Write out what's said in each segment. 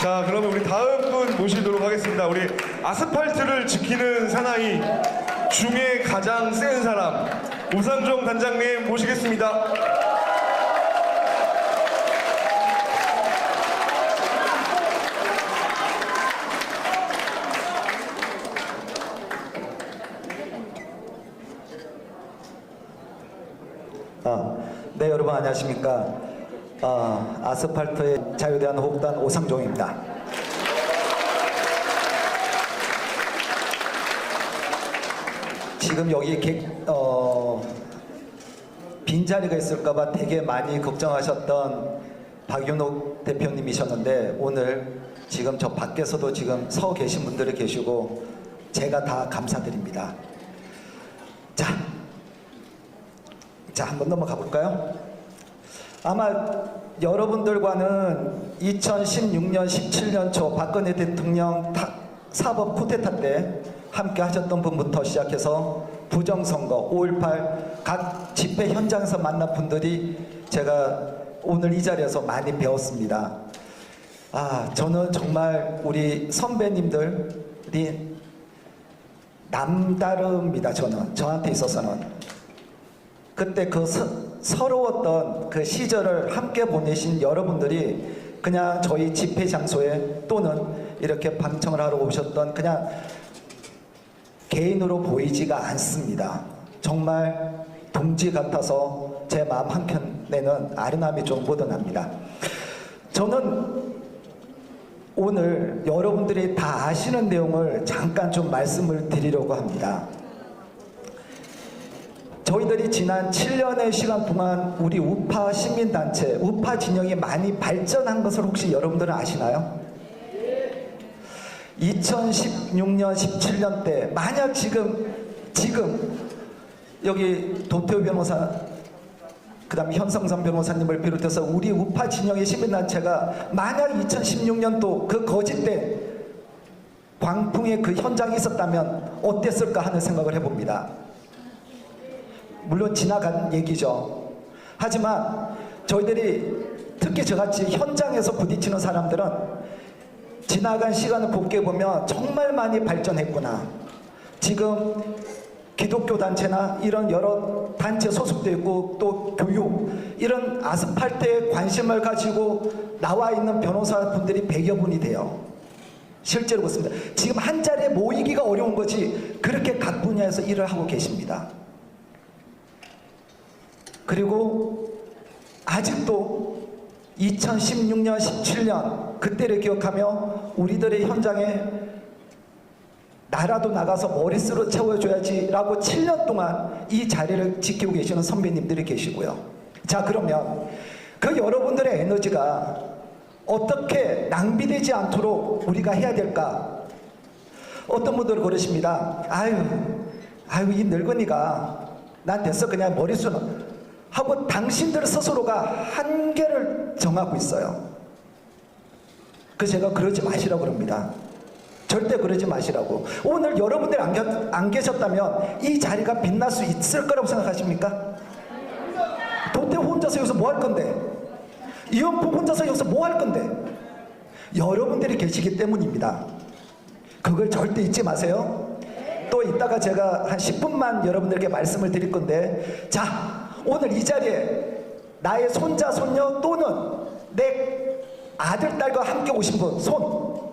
자, 그러면 우리 다음 분 모시도록 하겠습니다. 우리 아스팔트를 지키는 사나이 중에 가장 센 사람 우상종 단장님 모시겠습니다. 네, 여러분 안녕하십니까. 아스팔트의 자유대한 호흡단 오상종입니다. 지금 여기 빈자리가 있을까봐 되게 많이 걱정하셨던 박윤옥 대표님이셨는데 오늘 지금 저 밖에서도 지금 서 계신 분들이 계시고 제가 다 감사드립니다. 자, 한번 넘어가 볼까요? 아마 여러분들과는 2016년, 17년 초 박근혜 대통령 사법 쿠데타 때 함께 하셨던 분부터 시작해서 부정선거, 5.18 각 집회 현장에서 만난 분들이 제가 오늘 이 자리에서 많이 배웠습니다. 저는 정말 우리 선배님들이 남다릅니다. 저한테 있어서는. 그때 그 서러웠던 그 시절을 함께 보내신 여러분들이 그냥 저희 집회 장소에 또는 이렇게 방청을 하러 오셨던 그냥 개인으로 보이지가 않습니다. 정말 동지 같아서 제 마음 한켠에는 아련함이 좀 묻어납니다. 저는 오늘 여러분들이 다 아시는 내용을 잠깐 좀 말씀을 드리려고 합니다. 저희들이 지난 7년의 시간 동안 우리 우파 시민단체, 우파 진영이 많이 발전한 것을 혹시 여러분들은 아시나요? 2016년, 17년 때 만약 지금 여기 도태우 변호사, 그 다음에 현성삼 변호사님을 비롯해서 우리 우파 진영의 시민단체가 만약 2016년도 그 거짓된 광풍의 그 현장이 있었다면 어땠을까 하는 생각을 해봅니다. 물론 지나간 얘기죠. 하지만 저희들이 특히 저같이 현장에서 부딪히는 사람들은 지나간 시간을 곱게 보면 정말 많이 발전했구나. 지금 기독교 단체나 이런 여러 단체 소속도 있고 또 교육 이런 아스팔트에 관심을 가지고 나와 있는 변호사분들이 100여 분이 돼요. 실제로 그렇습니다. 지금 한 자리에 모이기가 어려운 거지 그렇게 각 분야에서 일을 하고 계십니다. 그리고 아직도 2016년, 17년 그때를 기억하며 우리들의 현장에 나라도 나가서 머릿수로 채워줘야지 라고 7년 동안 이 자리를 지키고 계시는 선배님들이 계시고요. 자, 그러면 그 여러분들의 에너지가 어떻게 낭비되지 않도록 우리가 해야 될까? 어떤 분들은 그러십니다. 아유 이 늙은이가 난 됐어 그냥 머릿수는 하고 당신들 스스로가 한계를 정하고 있어요. 그래서 제가 그러지 마시라고 그럽니다. 절대 그러지 마시라고. 오늘 여러분들이 안 계셨다면 이 자리가 빛날 수 있을 거라고 생각하십니까? 도태우 혼자서 여기서 뭐 할 건데? 이현풍 혼자서 여기서 뭐 할 건데? 여러분들이 계시기 때문입니다. 그걸 절대 잊지 마세요. 또 이따가 제가 한 10분만 여러분들께 말씀을 드릴 건데, 자, 오늘 이 자리에 나의 손자, 손녀 또는 내 아들, 딸과 함께 오신 분, 손.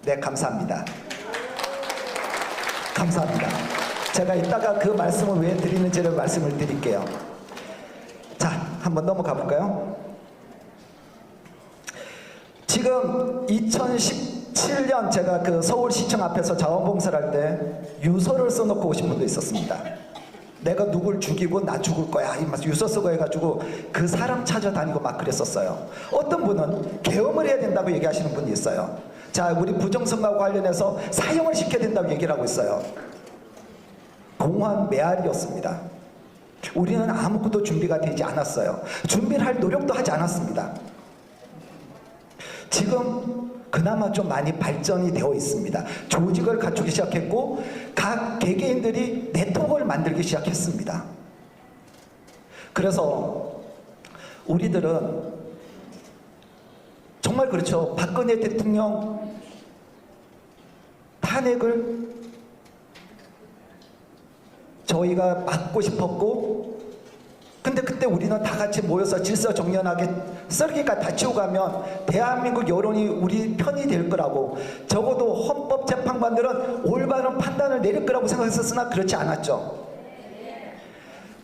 네, 감사합니다. 감사합니다. 제가 이따가 그 말씀을 왜 드리는지를 말씀을 드릴게요. 자, 한번 넘어가 볼까요? 지금 2017년 제가 그 서울시청 앞에서 자원봉사를 할 때 유서를 써놓고 오신 분도 있었습니다. 내가 누굴 죽이고 나 죽을 거야 이 유서 쓰고 해가지고 그 사람 찾아다니고 막 그랬었어요. 어떤 분은 계엄을 해야 된다고 얘기하시는 분이 있어요. 자, 우리 부정선거와 관련해서 사형을 시켜야 된다고 얘기를 하고 있어요. 공허한 메아리였습니다. 우리는 아무것도 준비가 되지 않았어요. 준비를 할 노력도 하지 않았습니다. 지금 그나마 좀 많이 발전이 되어 있습니다. 조직을 갖추기 시작했고 각 개개인들이 네트워크를 만들기 시작했습니다. 그래서 우리들은 정말 정말 그렇죠. 박근혜 대통령 탄핵을 저희가 막고 싶었고, 근데 그때 우리는 다 같이 모여서 질서정연하게 썰기가 다 치워가면 대한민국 여론이 우리 편이 될 거라고, 적어도 헌법재판관들은 올바른 판단을 내릴 거라고 생각했었으나 그렇지 않았죠.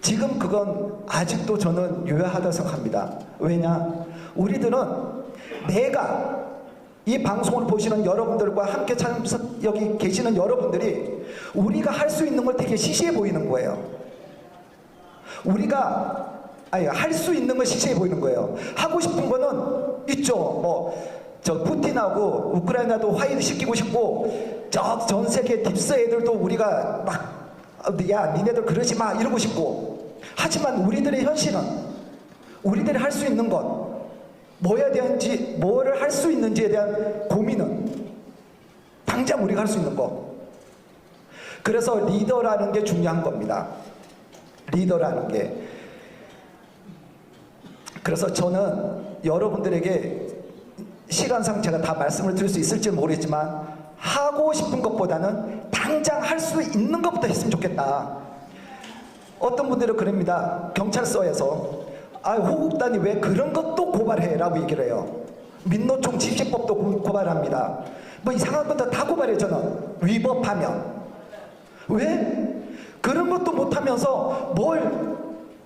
지금 그건 아직도 저는 유효하다고 생각합니다. 왜냐? 우리들은 내가 이 방송을 보시는 여러분들과 함께 참석 여기 계시는 여러분들이 우리가 할 수 있는 걸 되게 시시해 보이는 거예요. 우리가 할 수 있는 걸 시시해 보이는 거예요. 하고 싶은 거는 있죠. 뭐 저 푸틴하고 우크라이나도 화해를 시키고 싶고, 저 전 세계 딥스 애들도 우리가 막 야 니네들 그러지 마 이러고 싶고. 하지만 우리들의 현실은, 우리들이 할 수 있는 것 뭐에 대한지, 뭐를 할 수 있는지에 대한 고민은 당장 우리가 할 수 있는 거. 그래서 리더라는 게 중요한 겁니다. 리더라는 게. 그래서 저는 여러분들에게 시간상 제가 다 말씀을 드릴 수 있을지 모르겠지만, 하고 싶은 것보다는 당장 할 수 있는 것부터 했으면 좋겠다. 어떤 분들은 그럽니다. 경찰서에서 호국단이 왜 그런 것도 고발해? 라고 얘기를 해요. 민노총 지시법도 고발합니다. 뭐 이상한 것도 다 고발해요. 저는 위법하면. 왜? 그런 것도 못하면서 뭘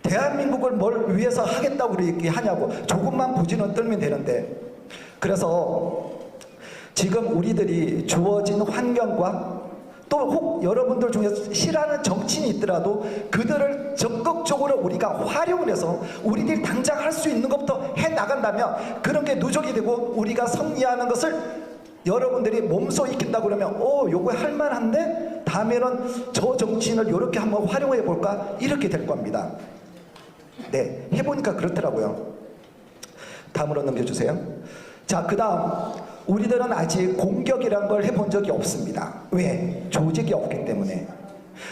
대한민국을 뭘 위해서 하겠다고 얘기하냐고. 조금만 부지런 떨면 되는데. 그래서 지금 우리들이 주어진 환경과 또 혹 여러분들 중에서 싫어하는 정치인이 있더라도 그들을 적극적으로 우리가 활용을 해서 우리들이 당장 할 수 있는 것부터 해나간다면 그런 게 누적이 되고 우리가 승리하는 것을 여러분들이 몸소 익힌다고 그러면 요거 할만한데 다음에는 저 정치인을 이렇게 한번 활용해 볼까, 이렇게 될 겁니다. 네, 해보니까 그렇더라고요. 다음으로 넘겨주세요. 자, 그 다음 우리들은 아직 공격이란 걸 해본 적이 없습니다. 왜? 조직이 없기 때문에.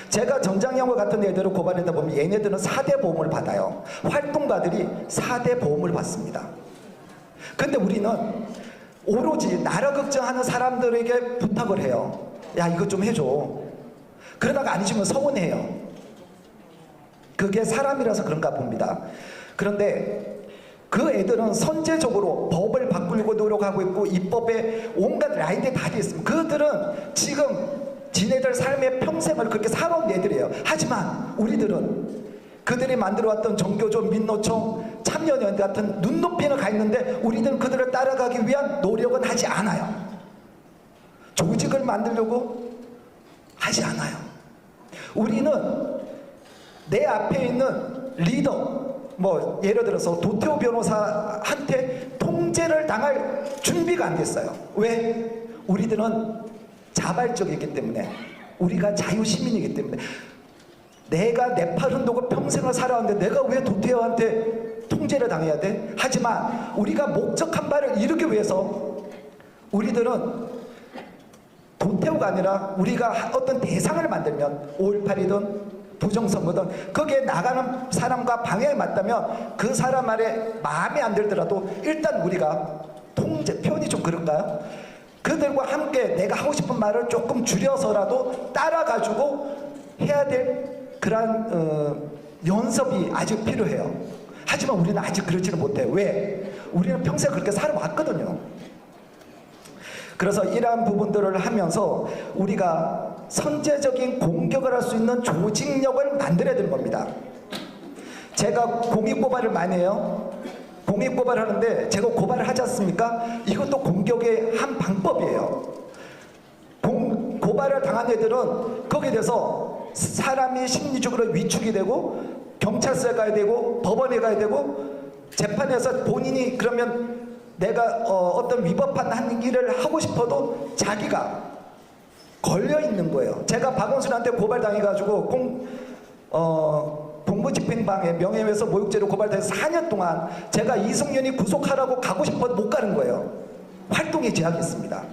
제가 전장영과 같은 애들을 고발하다 보면 얘네들은 4대 보험을 받아요. 활동가들이 4대 보험을 받습니다. 근데 우리는 오로지 나라 걱정하는 사람들에게 부탁을 해요. 야, 이거 좀 해줘. 그러다가 안 해주면 서운해요. 그게 사람이라서 그런가 봅니다. 그런데 그 애들은 선제적으로 법을 바꾸려고 노력하고 있고 입법에 온갖 라인들이 다 돼 있습니다. 그들은 지금 지네들 삶의 평생을 그렇게 살아온 애들이에요. 하지만 우리들은 그들이 만들어왔던 정교조, 민노총, 참여연대 같은 눈높이는 가 있는데 우리들은 그들을 따라가기 위한 노력은 하지 않아요. 조직을 만들려고 하지 않아요. 우리는 내 앞에 있는 리더, 뭐 예를 들어서 도태우 변호사한테 통제를 당할 준비가 안 됐어요. 왜? 우리들은 자발적이기 때문에, 우리가 자유시민이기 때문에. 내가 내 팔 흔들고 평생을 살아왔는데 내가 왜 도태우한테 통제를 당해야 돼? 하지만 우리가 목적한 바를 이루기 위해서 우리들은 도태우가 아니라 우리가 어떤 대상을 만들면 5.18이든 부정선거든 거기에 나가는 사람과 방향이 맞다면 그 사람 말에 마음에 안 들더라도 일단 우리가 통제, 표현이 좀 그럴까요? 그들과 함께 내가 하고 싶은 말을 조금 줄여서라도 따라가지고 해야 될 그런 연습이 아직 필요해요. 하지만 우리는 아직 그렇지는 못해요. 왜? 우리는 평생 그렇게 살아왔거든요. 그래서 이러한 부분들을 하면서 우리가 선제적인 공격을 할 수 있는 조직력을 만들어야 되는 겁니다. 제가 공익고발을 많이 해요. 공익고발을 하는데 제가 고발을 하지 않습니까? 이것도 공격의 한 방법이에요. 고발을 당한 애들은 거기에 대해서 사람이 심리적으로 위축이 되고 경찰서에 가야 되고 법원에 가야 되고 재판에서 본인이 그러면 내가 어떤 위법한 한 일을 하고 싶어도 자기가 걸려 있는 거예요. 제가 박원순한테 고발당해가지고 공무집행방해 명예훼손 모욕죄로 고발돼서 4년 동안 제가 이승윤이 구속하라고 가고 싶어도 못 가는 거예요. 활동에 제약이 있습니다.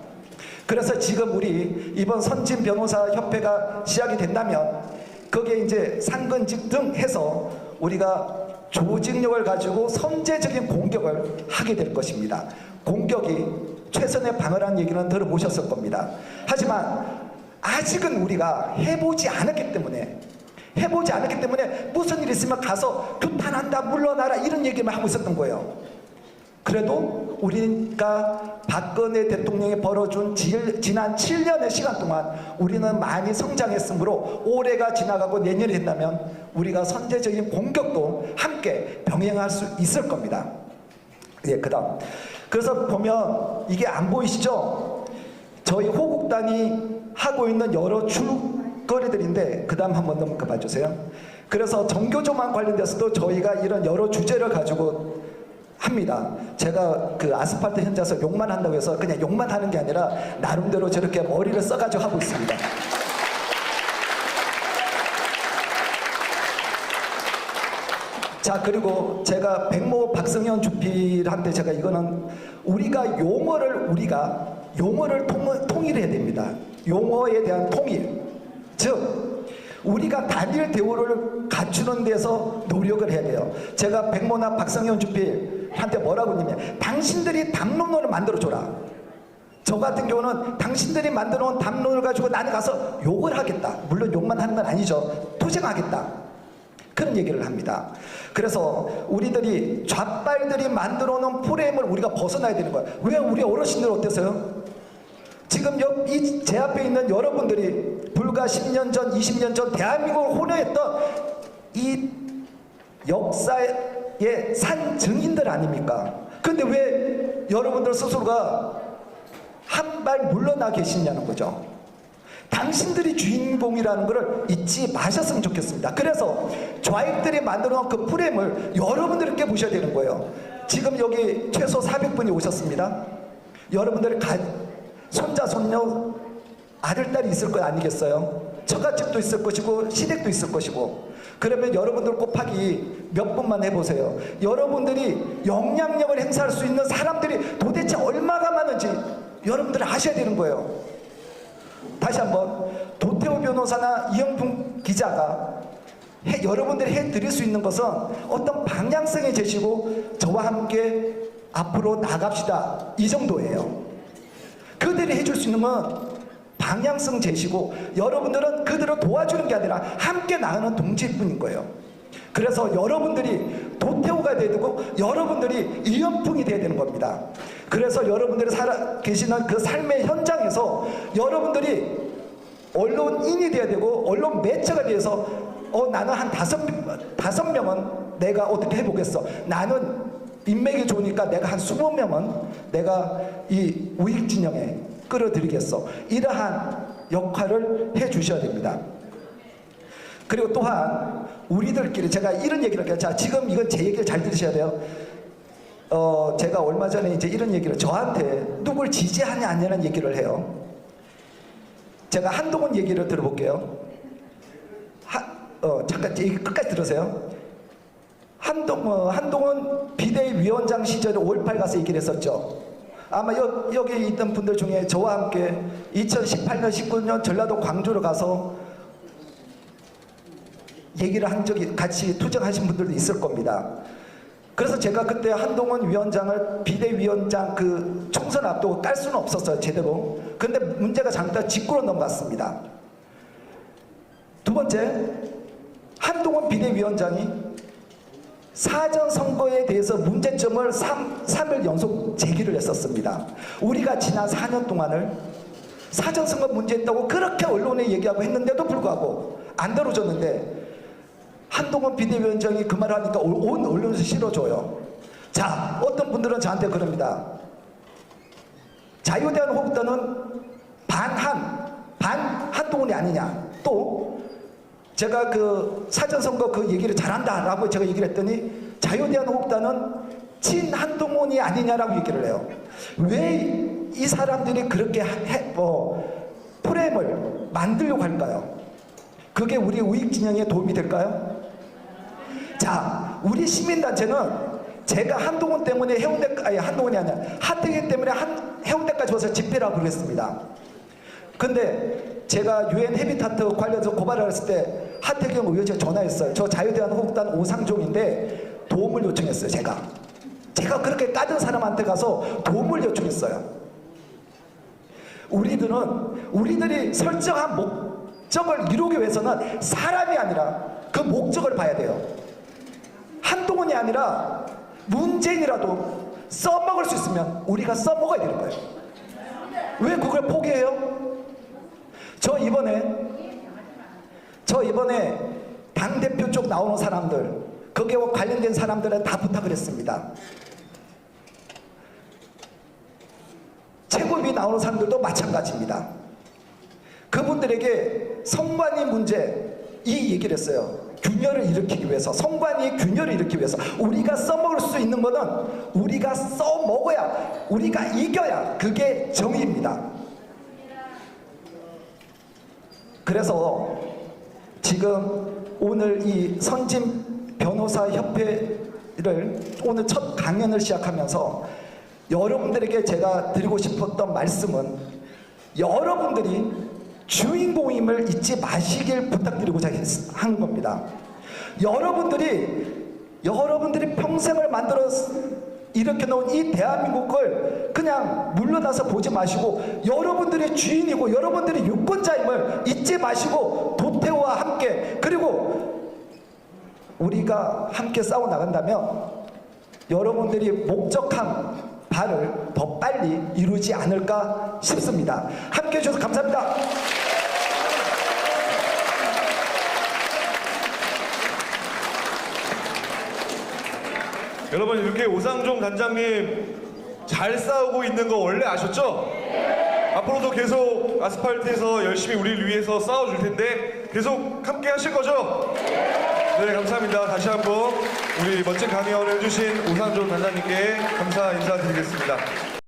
그래서 지금 우리 이번 선진 변호사 협회가 시작이 된다면 거기에 이제 상근직 등 해서 우리가 조직력을 가지고 선제적인 공격을 하게 될 것입니다. 공격이 최선의 방어라는 얘기는 들어보셨을 겁니다. 하지만 아직은 우리가 해보지 않았기 때문에 무슨 일 있으면 가서 규탄한다, 물러나라 이런 얘기만 하고 있었던 거예요. 그래도 우리가 박근혜 대통령이 벌어준 지난 7년의 시간 동안 우리는 많이 성장했으므로 올해가 지나가고 내년이 된다면 우리가 선제적인 공격도 함께 병행할 수 있을 겁니다. 예, 그다음. 그래서 보면 이게 안 보이시죠? 저희 호국단이 하고 있는 여러 줄거리들인데 그다음 한번 넘어가 봐주세요. 그래서 정교조만 관련돼서도 저희가 이런 여러 주제를 가지고 합니다. 제가 그 아스팔트 현장에서 욕만 한다고 해서 그냥 욕만 하는 게 아니라 나름대로 저렇게 머리를 써가지고 하고 있습니다. 자, 그리고 제가 백모 박성현 주필한테 제가 이거는 우리가 용어를 통일해야 됩니다. 용어에 대한 통일. 즉 우리가 단일 대우를 갖추는 데서 노력을 해야 돼요. 제가 백모나 박성현 주필한테 뭐라고 했냐면 당신들이 담론을 만들어줘라. 저 같은 경우는 당신들이 만들어 놓은 담론을 가지고 나는 가서 욕을 하겠다. 물론 욕만 하는 건 아니죠. 투쟁하겠다. 그런 얘기를 합니다. 그래서 우리들이 좌빨들이 만들어 놓은 프레임을 우리가 벗어나야 되는 거예요. 왜 우리 어르신들 어땠어요? 지금 제 앞에 있는 여러분들이 불과 10년 전, 20년 전 대한민국을 호령했던 이 역사의 산 증인들 아닙니까? 근데 왜 여러분들 스스로가 한 발 물러나 계시냐는 거죠. 당신들이 주인공이라는 것을 잊지 마셨으면 좋겠습니다. 그래서 좌익들이 만들어 놓은 그 프레임을 여러분들이 깨보셔야 되는 거예요. 지금 여기 최소 400분이 오셨습니다. 여러분들이 손자, 손녀, 아들, 딸이 있을 것 아니겠어요? 처갓집도 있을 것이고 시댁도 있을 것이고 그러면 여러분들 곱하기 몇 분만 해보세요. 여러분들이 영향력을 행사할 수 있는 사람들이 도대체 얼마가 많은지 여러분들이 아셔야 되는 거예요. 다시 한번 도태우 변호사나 이영풍 기자가 여러분들이 해드릴 수 있는 것은 어떤 방향성을 제시고 저와 함께 앞으로 나갑시다 이 정도예요. 그들이 해줄 수 있는 건 방향성 제시고 여러분들은 그들을 도와주는 게 아니라 함께 나가는 동지일 뿐인 거예요. 그래서 여러분들이 도태우가 돼야 되고 여러분들이 이연풍이 돼야 되는 겁니다. 그래서 여러분들이 계시는 그 삶의 현장에서 여러분들이 언론인이 돼야 되고 언론 매체가 돼서 나는 한 다섯 명은 내가 어떻게 해보겠어. 나는 인맥이 좋으니까 내가 한 20명은 내가 이 우익 진영에 끌어들이겠어. 이러한 역할을 해 주셔야 됩니다. 그리고 또한 우리들끼리 제가 이런 얘기를 할게요. 자, 지금 이건 제 얘기를 잘 들으셔야 돼요. 제가 얼마 전에 이제 이런 얘기를 저한테 누굴 지지하냐 아니냐는 얘기를 해요. 제가 한동훈 얘기를 들어볼게요. 잠깐 얘기 끝까지 들으세요. 한동훈 비대위원장 시절에 5.18 가서 얘기를 했었죠. 아마 여기 있던 분들 중에 저와 함께 2018년, 19년 전라도 광주로 가서 얘기를 한 적이 같이 투쟁하신 분들도 있을 겁니다. 그래서 제가 그때 한동훈 위원장을 비대위원장 그 총선 앞두고 깔 수는 없었어요, 제대로. 근데 문제가 잠깐 직구로 넘어갔습니다. 두 번째, 한동훈 비대위원장이 사전선거에 대해서 문제점을 3일 연속 제기를 했었습니다. 우리가 지난 4년 동안을 사전선거 문제했다고 그렇게 언론에 얘기하고 했는데도 불구하고 안 다뤄졌는데 한동훈 비대위원장이 그 말을 하니까 온 언론에서 실어줘요. 자, 어떤 분들은 저한테 그럽니다. 자유대한민국당은 한동훈이 아니냐. 또 제가 그 사전선거 그 얘기를 잘한다라고 제가 얘기를 했더니 자유대한민국당은 친한동훈이 아니냐라고 얘기를 해요. 왜 이 사람들이 그렇게 프레임을 만들려고 할까요? 그게 우리 우익 진영에 도움이 될까요? 자, 우리 시민단체는 제가 한동훈 때문에 한동훈이 아니야. 하태경 때문에 해운대까지 와서 집회를 하고 그랬습니다. 근데 제가 유엔 헤비타트 관련해서 고발을 했을 때 하태경 의원한테 전화했어요. 저 자유대한민국당 오상종인데 도움을 요청했어요, 제가. 제가 그렇게 까진 사람한테 가서 도움을 요청했어요. 우리들이 설정한 목적을 이루기 위해서는 사람이 아니라 그 목적을 봐야 돼요. 한동훈이 아니라 문재인이라도 써먹을 수 있으면 우리가 써먹어야 되는 거예요. 왜 그걸 포기해요? 저 이번에 당대표 쪽 나오는 사람들, 거기와 관련된 사람들은 다 부탁을 했습니다. 최고위 나오는 사람들도 마찬가지입니다. 그분들에게 선관위 문제 이 얘기를 했어요. 균열을 일으키기 위해서, 선관위 균열을 일으키기 위해서 우리가 써먹을 수 있는 거는 우리가 써먹어야, 우리가 이겨야 그게 정의입니다. 그래서 지금 오늘 이 선진 변호사 협회를 오늘 첫 강연을 시작하면서 여러분들에게 제가 드리고 싶었던 말씀은, 여러분들이 주인공임을 잊지 마시길 부탁드리고 한 겁니다. 여러분들이 평생을 만들어 일으켜 놓은 이 대한민국을 그냥 물러나서 보지 마시고, 여러분들이 주인이고 여러분들이 유권자임을 잊지 마시고 도태우와 함께, 그리고 우리가 함께 싸워 나간다면 여러분들이 목적한 바를 더 빨리 이루지 않을까 싶습니다. 함께 해주셔서 감사합니다. 여러분, 이렇게 오상종 단장님 잘 싸우고 있는 거 원래 아셨죠? 앞으로도 계속 아스팔트에서 열심히 우리를 위해서 싸워줄 텐데 계속 함께 하실 거죠? 네, 감사합니다. 다시 한번 우리 멋진 강연을 해주신 오상종 단장님께 감사 인사드리겠습니다.